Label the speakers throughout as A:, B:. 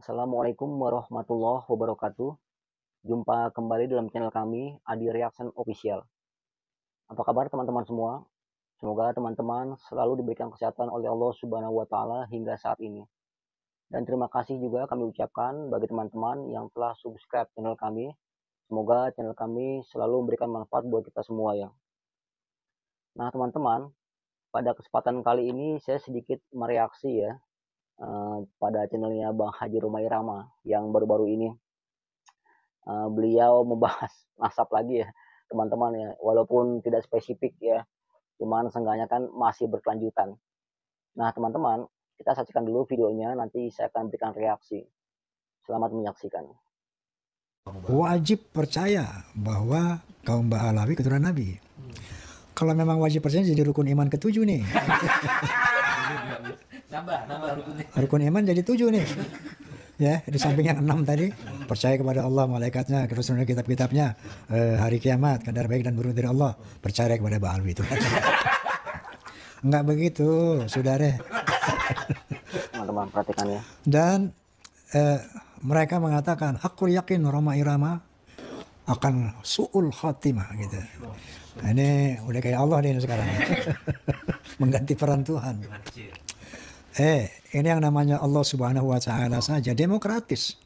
A: Assalamualaikum warahmatullahi wabarakatuh. Jumpa kembali dalam channel kami, Adi Reaction Official. Apa kabar teman-teman semua? Semoga teman-teman selalu diberikan kesehatan oleh Allah Subhanahu wa Ta'ala hingga saat ini. Dan terima kasih juga kami ucapkan bagi teman-teman yang telah subscribe channel kami. Semoga channel kami selalu memberikan manfaat buat kita semua ya. Nah teman-teman, pada kesempatan kali ini saya sedikit mereaksi ya pada channelnya Bang Haji Romai Rama yang baru-baru ini beliau membahas nasab lagi ya teman-teman ya, walaupun tidak spesifik ya, cuman seenggaknya kan masih berkelanjutan. Nah teman-teman, kita saksikan dulu videonya, nanti saya akan berikan reaksi. Selamat menyaksikan.
B: Wajib percaya bahwa kaum Ba'alawi keturunan Nabi. Kalau memang wajib percaya jadi rukun iman ketujuh nih. Nambah rukun iman jadi 7 nih. Ya, di samping yang 6 tadi, percaya kepada Allah, malaikatnya, kerusunan kitab-kitabnya, hari kiamat, kadar baik dan buruk dari Allah, percaya kepada Ba'alawi itu. Enggak begitu, saudara.
A: Teman-teman perhatikan ya.
B: Dan mereka mengatakan, aku yakin Roma Irama akan su'ul khatimah gitu. Nah, ini udah kayak Allah deh sekarang. Mengganti peran Tuhan. Ini yang namanya Allah Subhanahu wa Ta'ala saja demokratis.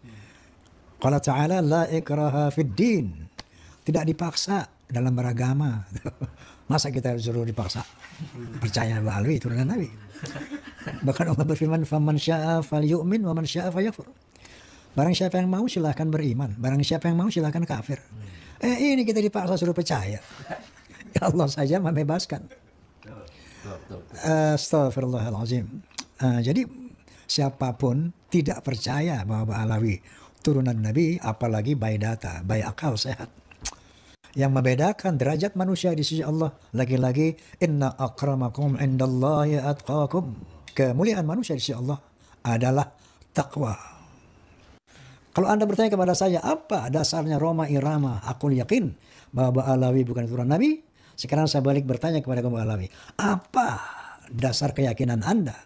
B: Qala Ta'ala la ikraha fid din. Tidak dipaksa dalam beragama. Masa kita suruh dipaksa percaya Ba'alawi turunan Nabi. Bahkan Allah berfirman, faman syaa falyu'min wa man syaa fayakfur. Barang siapa yang mau silahkan beriman, barang siapa yang mau silahkan kafir. Ini kita dipaksa suruh percaya. Ya Allah saja membebaskan. Astaghfirullahaladzim. Jadi siapapun tidak percaya bahwa Ba'alawi turunan Nabi, apalagi by data, by akal sehat. Yang membedakan derajat manusia di sisi Allah, lagi-lagi inna akramakum indallahi atqakum. Kemuliaan manusia di sisi Allah adalah takwa. Kalau Anda bertanya kepada saya, apa dasarnya Roma Irama? Aku yakin bahwa Ba'alawi bukan turunan Nabi. Sekarang saya balik bertanya kepada kaum Ba'alawi, apa dasar keyakinan Anda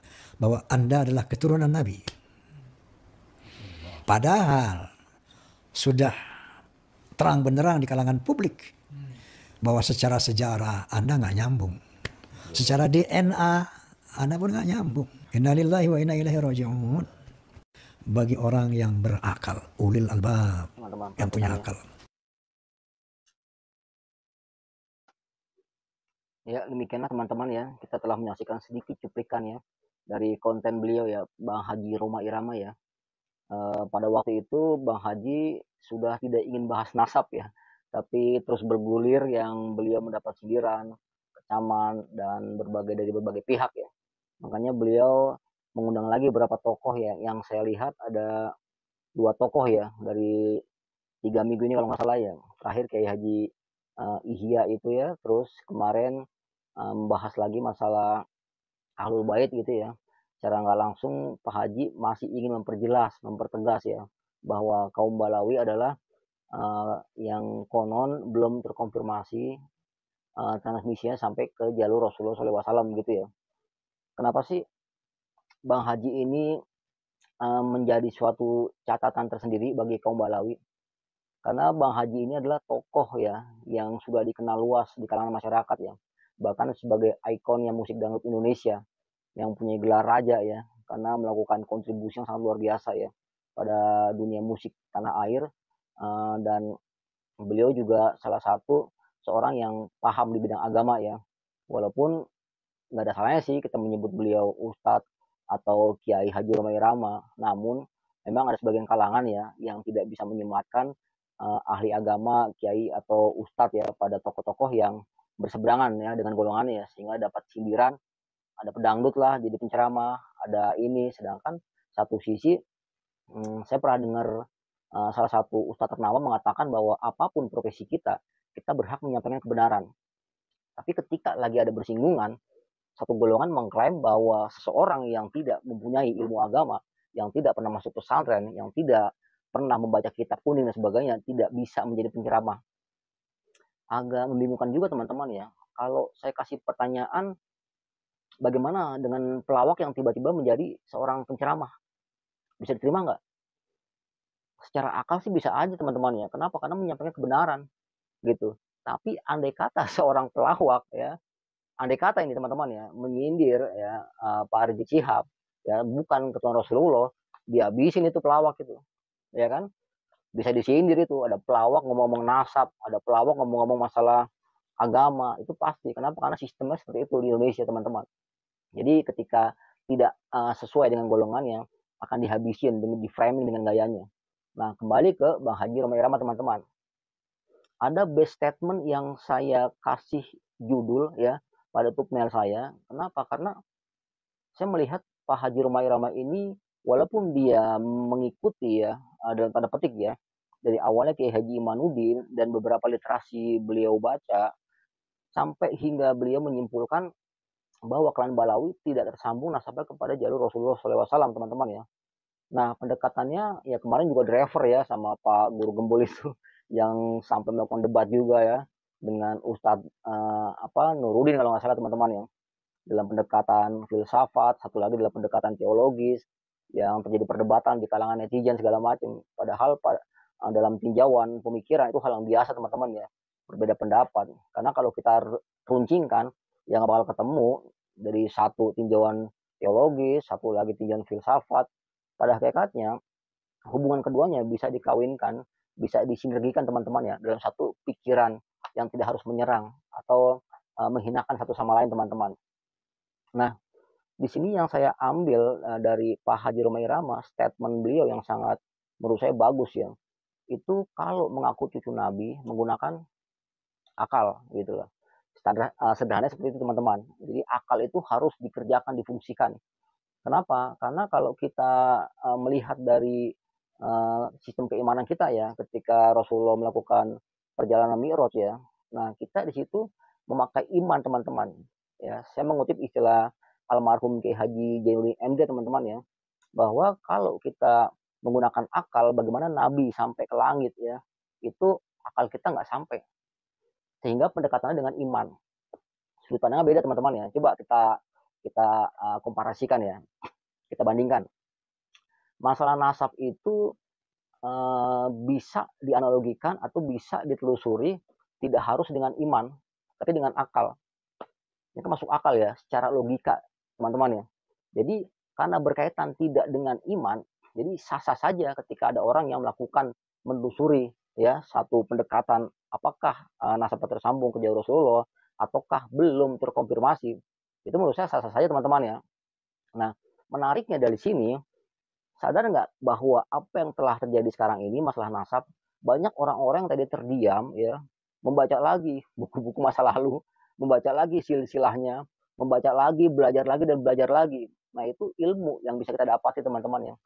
B: bahwa Anda adalah keturunan Nabi? Padahal sudah terang benderang di kalangan publik bahwa secara sejarah Anda nggak nyambung. Secara DNA Anda pun nggak nyambung. Innalillahi wa inna ilaihi raji'un. Bagi orang yang berakal, ulil albab, yang punya akal.
A: Ya demikianlah teman-teman ya, kita telah menyaksikan sedikit cuplikan ya dari konten beliau ya, Bang Haji Roma Irama ya. Pada waktu itu Bang Haji sudah tidak ingin bahas nasab ya, tapi terus bergulir yang beliau mendapat sindiran, kecaman, dan dari berbagai pihak ya. Makanya beliau mengundang lagi beberapa tokoh ya, yang saya lihat ada 2 tokoh ya dari 3 minggu ini kalau nggak salah ya. Terakhir kayak Haji Ihya itu ya, terus kemarin membahas lagi masalah Ahlul Bait gitu ya. Secara nggak langsung Pak Haji masih ingin memperjelas, mempertegas ya bahwa kaum Balawi adalah yang konon belum terkonfirmasi transmisinya sampai ke jalur Rasulullah SAW gitu ya. Kenapa sih Bang Haji ini menjadi suatu catatan tersendiri bagi kaum Balawi? Karena Bang Haji ini adalah tokoh ya yang sudah dikenal luas di kalangan masyarakat ya. Bahkan sebagai ikonnya musik dangdut Indonesia yang punya gelar raja ya, karena melakukan kontribusi yang sangat luar biasa ya pada dunia musik tanah air. Dan beliau juga salah satu seorang yang paham di bidang agama ya, walaupun nggak ada salahnya sih kita menyebut beliau Ustadz atau Kiai Haji Romai Rama, namun memang ada sebagian kalangan ya yang tidak bisa menyematkan ahli agama, kiai atau ustadz ya pada tokoh-tokoh yang berseberangan ya dengan golongannya ya, sehingga dapat sindiran, ada pedangdut lah jadi penceramah, ada ini. Sedangkan satu sisi saya pernah dengar salah satu ustadz ternama mengatakan bahwa apapun profesi kita, kita berhak menyampaikan kebenaran. Tapi ketika lagi ada bersinggungan, satu golongan mengklaim bahwa seseorang yang tidak mempunyai ilmu agama, yang tidak pernah masuk pesantren, yang tidak pernah membaca kitab kuning dan sebagainya, tidak bisa menjadi penceramah. Agak membingungkan juga teman-teman ya. Kalau saya kasih pertanyaan, bagaimana dengan pelawak yang tiba-tiba menjadi seorang penceramah? Bisa diterima nggak? secara akal sih bisa aja teman-teman ya. Kenapa? Karena menyampaikan kebenaran gitu. Tapi andai kata seorang pelawak ya, andai kata ini teman-teman ya, menyindir ya Pak Rizik Syihab ya, bukan ketua Rasulullah, dihabisin itu pelawak itu, ya kan? Bisa disindir itu, ada pelawak ngomong-ngomong nasab, ada pelawak ngomong-ngomong masalah agama, itu pasti. Kenapa? Karena sistemnya seperti itu di Indonesia teman-teman. Jadi ketika tidak sesuai dengan golongannya, akan dihabisin, di framing dengan gayanya. Nah, kembali ke Bang Haji Roma Irama teman-teman. Ada best statement yang saya kasih judul ya pada thumbnail saya. Kenapa? Karena saya melihat Pak Haji Roma Irama ini walaupun dia mengikuti ya dalam tanda petik ya dari awalnya Kiai Haji Imanuddin dan beberapa literasi beliau baca sampai hingga beliau menyimpulkan bahwa klan Balawi tidak tersambung nasabnya kepada jalur Rasulullah SAW teman-teman ya. Nah pendekatannya ya kemarin juga driver ya sama Pak Guru Gembul itu yang sampai melakukan debat juga ya dengan Ustadz Nurudin kalau nggak salah teman-teman ya, dalam pendekatan filsafat, satu lagi dalam pendekatan teologis yang terjadi perdebatan di kalangan netizen segala macam. Padahal dalam tinjauan pemikiran itu hal yang biasa teman-teman ya, berbeda pendapat. Karena kalau kita runcingkan, yang bakal ketemu dari satu tinjauan teologis, satu lagi tinjauan filsafat. Pada hakikatnya hubungan keduanya bisa dikawinkan, bisa disinergikan teman-teman ya dalam satu pikiran yang tidak harus menyerang atau menghinakan satu sama lain teman-teman. Nah, di sini yang saya ambil dari Pak Haji Roma Irama, statement beliau yang sangat menurut saya bagus ya. Itu kalau mengaku cucu Nabi menggunakan akal gitu loh. Sederhananya seperti itu teman-teman. Jadi akal itu harus dikerjakan, difungsikan. Kenapa? Karena kalau kita melihat dari sistem keimanan kita ya, ketika Rasulullah melakukan perjalanan Mi'raj ya, nah kita di situ memakai iman teman-teman. Ya, saya mengutip istilah almarhum Kiai Haji Jainuddin MD teman-teman ya, bahwa kalau kita menggunakan akal, bagaimana Nabi sampai ke langit ya, itu akal kita nggak sampai. Sehingga pendekatannya dengan iman. Sudut pandangnya beda teman-teman ya. Coba kita komparasikan ya, kita bandingkan. Masalah nasab itu bisa dianalogikan atau bisa ditelusuri tidak harus dengan iman, tapi dengan akal. Ini masuk akal ya, secara logika teman-teman ya. Jadi karena berkaitan tidak dengan iman, jadi sah-sah saja ketika ada orang yang melakukan menelusuri ya satu pendekatan apakah nasabah tersambung ke jalur Rasulullah ataukah belum terkonfirmasi. Itu menurut saya sah-sah saja teman-teman ya. Nah, menariknya dari sini, sadar nggak bahwa apa yang telah terjadi sekarang ini masalah nasab, banyak orang-orang yang tadi terdiam ya, membaca lagi buku-buku masa lalu, membaca lagi silsilahnya, membaca lagi, belajar lagi dan belajar lagi. Nah, itu ilmu yang bisa kita dapati teman-teman ya.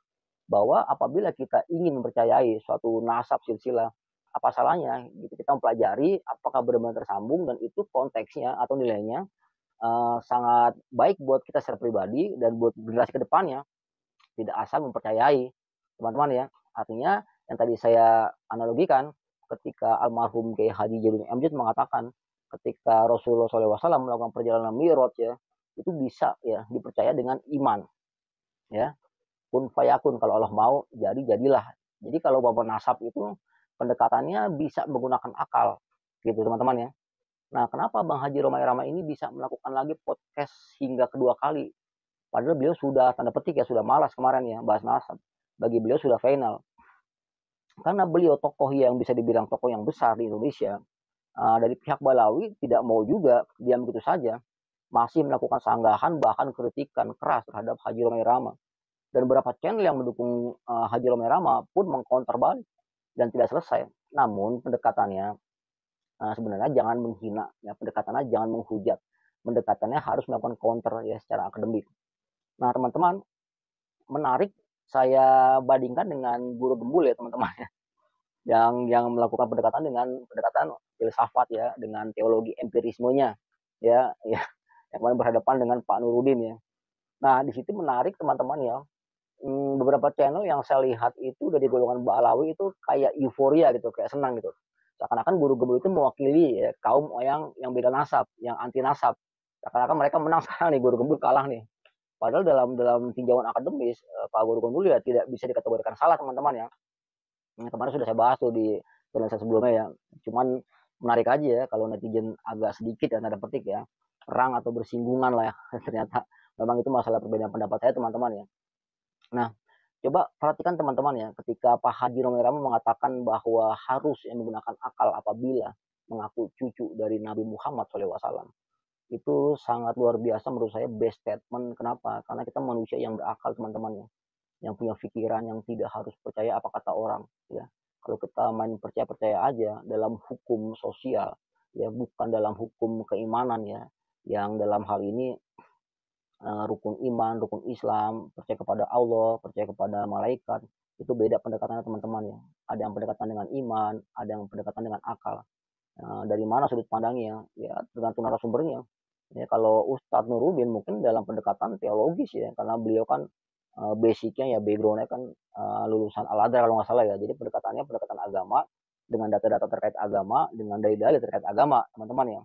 A: Bahwa apabila kita ingin mempercayai suatu nasab silsilah, apa salahnya gitu kita mempelajari apakah benar-benar tersambung dan itu konteksnya atau nilainya sangat baik buat kita secara pribadi dan buat generasi kedepannya, tidak asal mempercayai teman-teman ya. Artinya yang tadi saya analogikan ketika almarhum Kiai Haji Jainuddin MJ mengatakan ketika Rasulullah SAW melakukan perjalanan Mi'raj ya, itu bisa ya dipercaya dengan iman ya, kun fayakun, kalau Allah mau jadi jadilah. Jadi kalau bapak nasab itu pendekatannya bisa menggunakan akal gitu teman-teman ya. Nah, kenapa Bang Haji Roma Irama ini bisa melakukan lagi podcast hingga kedua kali? Padahal beliau sudah tanda petik ya, sudah malas kemarin ya bahas nasab. Bagi beliau sudah final. Karena beliau tokoh yang bisa dibilang tokoh yang besar di Indonesia, dari pihak Balawi tidak mau juga diam begitu saja, masih melakukan sanggahan bahkan kritikan keras terhadap Haji Roma Irama. Dan beberapa channel yang mendukung Haji Roma Irama pun mengkonter balik dan tidak selesai. Namun pendekatannya sebenarnya jangan menghina, ya pendekatannya jangan menghujat, pendekatannya harus melakukan counter ya secara akademik. Nah teman-teman, menarik saya bandingkan dengan Guru Gembul ya teman-teman ya, yang melakukan pendekatan dengan pendekatan filsafat ya, dengan teologi empirismenya ya, ya yang kemarin berhadapan dengan Pak Nurudin ya. Nah di situ menarik teman-teman ya, beberapa channel yang saya lihat itu dari golongan Balawi itu kayak euforia gitu, kayak senang gitu. Seakan-akan Guru Gembul itu mewakili ya, kaum yang beda nasab, yang anti nasab. Seakan-akan mereka menang sekarang nih, Guru Gembul kalah nih. Padahal dalam tinjauan akademis Pak Guru Gembul ya tidak bisa dikategorikan salah teman-teman ya. Kemarin sudah saya bahas tuh di freelancer sebelumnya ya. Cuman menarik aja ya kalau netizen agak sedikit ya tanda petik ya perang atau bersinggungan lah ya. Ternyata memang itu masalah perbedaan pendapat saya teman-teman ya. Nah, coba perhatikan teman-teman ya, ketika Pak Haji Romerama mengatakan bahwa harus menggunakan akal apabila mengaku cucu dari Nabi Muhammad SAW. Itu sangat luar biasa menurut saya best statement. Kenapa? Karena kita manusia yang berakal teman-teman ya, yang punya pikiran, yang tidak harus percaya apa kata orang ya. Kalau kita main percaya-percaya aja dalam hukum sosial ya, bukan dalam hukum keimanan ya, yang dalam hal ini rukun iman, rukun Islam, percaya kepada Allah, percaya kepada malaikat, itu beda pendekatannya teman-teman ya. Ada yang pendekatan dengan iman, ada yang pendekatan dengan akal. Dari mana sudut pandangnya? Ya tergantung narasumbernya. Ya, kalau Ustadz Nurudin mungkin dalam pendekatan teologis ya, karena beliau kan basicnya ya backgroundnya kan lulusan Al-Azhar kalau nggak salah ya. Jadi pendekatannya pendekatan agama dengan data-data terkait agama, dengan dalil-dalil terkait agama, teman-teman ya.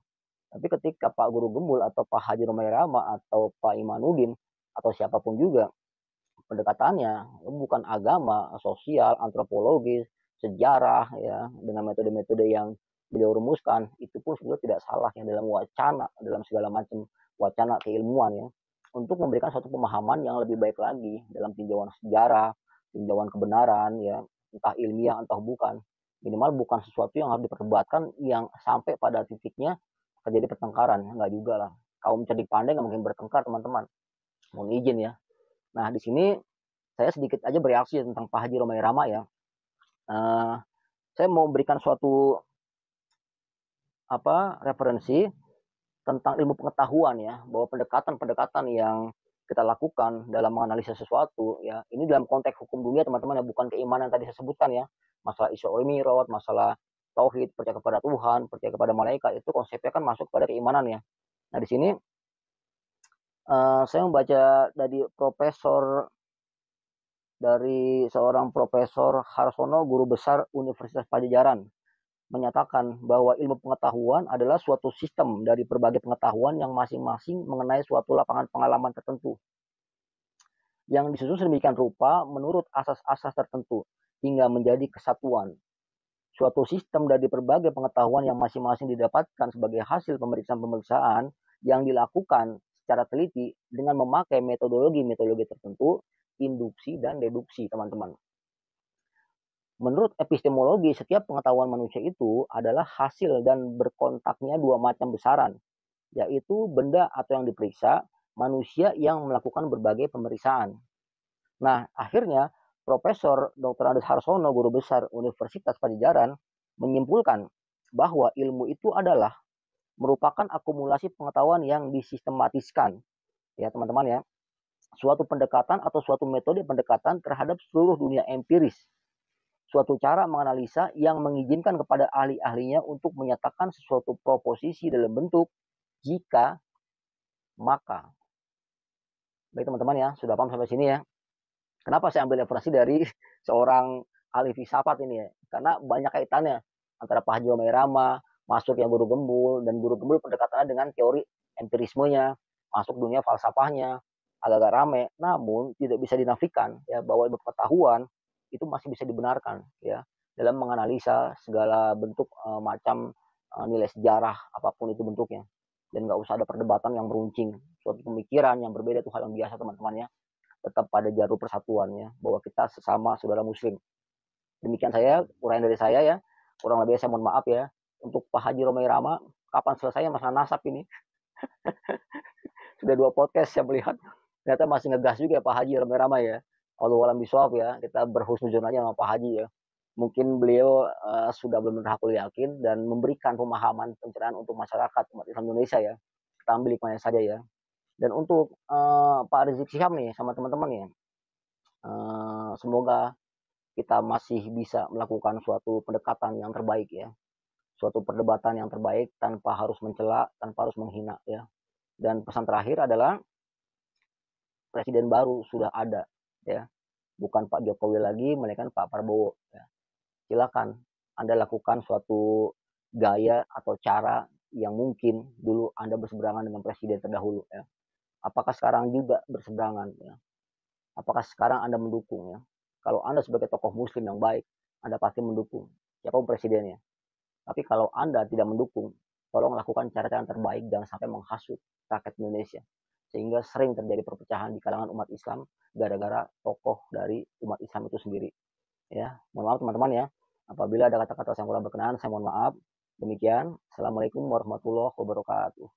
A: Tapi ketika Pak Guru Gembul atau Pak Haji Romai Rama atau Pak Imanuddin atau siapapun juga pendekatannya bukan agama, sosial, antropologis, sejarah ya dengan metode-metode yang beliau rumuskan itu pun sebetulnya tidak salah yang dalam wacana dalam segala macam wacana keilmuan ya untuk memberikan suatu pemahaman yang lebih baik lagi dalam tinjauan sejarah, tinjauan kebenaran ya entah ilmiah entah bukan minimal bukan sesuatu yang harus diperdebatkan yang sampai pada titiknya terjadi pertengkaran nggak juga lah kaum cerdik pandai nggak mungkin bertengkar teman-teman mohon izin ya. Nah di sini saya sedikit aja bereaksi tentang Pak Haji Romai Rama ya. Uh, saya mau berikan suatu referensi tentang ilmu pengetahuan ya, bahwa pendekatan-pendekatan yang kita lakukan dalam menganalisa sesuatu ya, ini dalam konteks hukum dunia teman-teman ya, bukan keimanan yang tadi saya sebutkan ya, masalah Isra Mi'raj, masalah tauhid, percaya kepada Tuhan, percaya kepada malaikat, itu konsepnya kan masuk pada keimanan ya. Nah di sini saya membaca dari seorang Profesor Harsono, guru besar Universitas Pajajaran, menyatakan bahwa ilmu pengetahuan adalah suatu sistem dari berbagai pengetahuan yang masing-masing mengenai suatu lapangan pengalaman tertentu, yang disusun sedemikian rupa menurut asas-asas tertentu, hingga menjadi kesatuan. Suatu sistem dari berbagai pengetahuan yang masing-masing didapatkan sebagai hasil pemeriksaan-pemeriksaan yang dilakukan secara teliti dengan memakai metodologi-metodologi tertentu, induksi dan deduksi, teman-teman. Menurut epistemologi, setiap pengetahuan manusia itu adalah hasil dan berkontaknya dua macam besaran, yaitu benda atau yang diperiksa, manusia yang melakukan berbagai pemeriksaan. Nah, akhirnya Profesor Dr. Andes Harsono, guru besar Universitas Pajajaran, menyimpulkan bahwa ilmu itu adalah merupakan akumulasi pengetahuan yang disistematiskan. Ya, teman-teman ya. Suatu pendekatan atau suatu metode pendekatan terhadap seluruh dunia empiris. Suatu cara menganalisa yang mengizinkan kepada ahli-ahlinya untuk menyatakan sesuatu proposisi dalam bentuk jika, maka. Baik teman-teman ya, sudah paham sampai sini ya. Kenapa saya ambil referensi dari seorang ahli filsafat ini ya? Karena banyak kaitannya antara Pak Haji Romai Rama, masuk yang Guru Gembul, dan Guru Gembul pendekatannya dengan teori empirismenya, masuk dunia falsafahnya, agak-agak rame, namun tidak bisa dinafikan ya bahwa ilmu pengetahuan itu masih bisa dibenarkan ya dalam menganalisa segala bentuk macam nilai sejarah apapun itu bentuknya dan nggak usah ada perdebatan yang meruncing suatu pemikiran yang berbeda itu hal yang biasa teman-teman ya tetap pada jalur persatuannya bahwa kita sesama saudara muslim. Demikian saya uraian dari saya ya, kurang lebih saya mohon maaf ya untuk Pak Haji Romai Rama kapan selesai masalah nasab ini. Sudah 2 podcast saya melihat ternyata masih ngegas juga Pak Haji Romai Rama ya. Allahu a'lam bishawab ya, kita berhusnuzon aja sama Pak Haji ya. Mungkin beliau sudah benar-benar hakul yakin dan memberikan pemahaman pencerahan untuk masyarakat umat Islam Indonesia ya. Kita ambil hikmahnya saja ya. Dan untuk Pak Rizik Syihab nih sama teman-teman ya, semoga kita masih bisa melakukan suatu pendekatan yang terbaik ya, suatu perdebatan yang terbaik tanpa harus mencela, tanpa harus menghina ya. Dan pesan terakhir adalah presiden baru sudah ada ya, bukan Pak Jokowi lagi, melainkan Pak Prabowo ya. Silakan Anda lakukan suatu gaya atau cara yang mungkin dulu Anda berseberangan dengan presiden terdahulu ya. Apakah sekarang juga berseberangan ya? Apakah sekarang Anda mendukung ya? Kalau Anda sebagai tokoh muslim yang baik, Anda pasti mendukung siapapun presidennya. Tapi kalau Anda tidak mendukung, tolong lakukan cara-cara terbaik, jangan sampai menghasut rakyat Indonesia. Sehingga sering terjadi perpecahan di kalangan umat Islam gara-gara tokoh dari umat Islam itu sendiri. Ya, mohon maaf teman-teman ya. Apabila ada kata-kata yang kurang berkenan, saya mohon maaf. Demikian, Assalamualaikum warahmatullahi wabarakatuh.